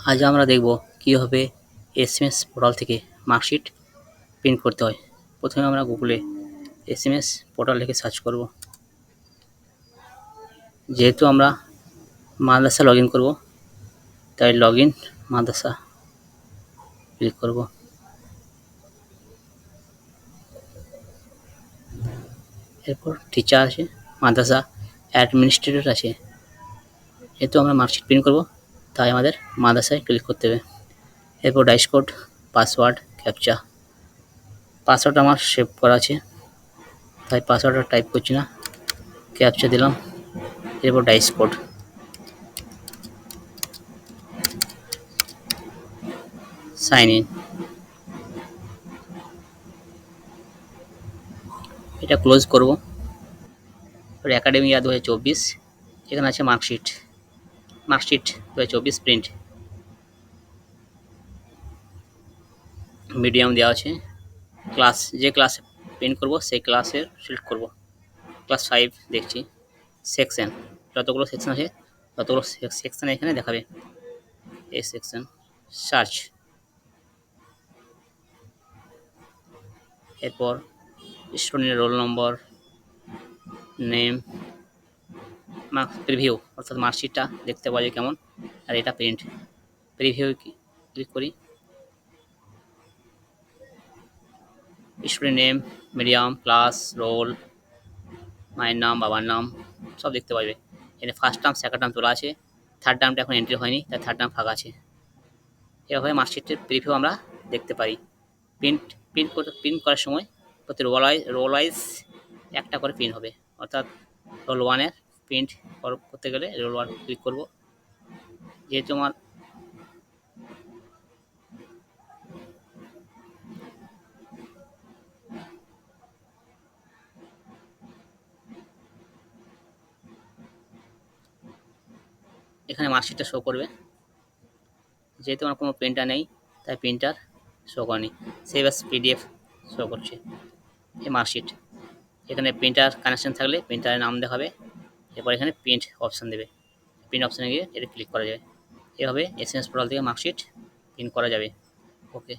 আজ আমরা দেখব কীভাবে এসএমএস পোর্টাল থেকে মার্কশিট প্রিন্ট করতে হয়। প্রথমে আমরা গুগলে এসএমএস পোর্টাল লিখে সার্চ করব। যেহেতু আমরা মাদ্রাসা লগ ইন করবো, তাই লগ ইন মাদ্রাসা ক্লিক করব। এরপর টিচার আছে, মাদ্রাসা অ্যাডমিনিস্ট্রেটর আছে। যেহেতু আমরা মার্কশিট প্রিন্ট করব, তাই আমাদের মাদ্রাসায় ক্লিক করতে হবে। এরপর DISE code, password, captcha. Password আমার সেভ করা আছে, তাই পাসওয়ার্ডটা টাইপ করছি না, ক্যাপচা দিলাম। এরপর ডাইস কোড, সাইন ইন। এটা ক্লোজ করব। একাডেমিক ইয়ার 2024, এখানে আছে মার্কশিট 2024 প্রিন্ট। মিডিয়াম দেওয়া আছে। ক্লাস, যে ক্লাসে প্রিন্ট করব সেই ক্লাসের সিলেক্ট করব। ক্লাস 5 দেখছি। সেকশন, যতগুলো সেকশন আছে ততগুলো সেকশন এখানে দেখাবে। এই সেকশন, সার্চ। এরপর স্টুডেন্টের রোল নম্বর, নেম, প্রিভিউ অর্থাৎ মার্কশিটটা দেখতে পাওয়া যায় কেমন, আর এটা প্রিন্ট। প্রিভিউ ক্লিক করি। Student name, medium, class, roll, মায়ের নাম, বাবার নাম সব দেখতে পাবে। এখানে ফার্স্ট টার্ম, সেকেন্ড টার্ম তোলা আছে। থার্ড টার্মটা এখন এন্ট্রি হয়নি, তাই থার্ড টার্ম ফাঁকা আছে। এভাবে মার্কশিটের প্রিভিউ আমরা দেখতে পারি। প্রিন্ট করার সময় প্রতি রোল ওয়াইজ একটা করে প্রিন্ট হবে, অর্থাৎ রোল 1-এর প্রিন্ট করতে গেলে রোল 1 ক্লিক করব। যেহেতু আমার এখানে মার্কশিটটা শো করবে, যেহেতু আমার কোনো প্রিন্টার নেই তাই প্রিন্টার শো করেনি, সেভ অ্যাজ পিডিএফ শো করছে। এই মার্কশিট, এখানে প্রিন্টার কানেকশন থাকলে প্রিন্টারের নাম দেখাবে। এরপর এখানে প্রিন্ট অপশান দেবে, প্রিন্ট অপশানে গিয়ে এটা ক্লিক করা যাবে। এভাবে এসএমএস পোর্টাল থেকে মার্কশিট প্রিন্ট করা যাবে। ওকে।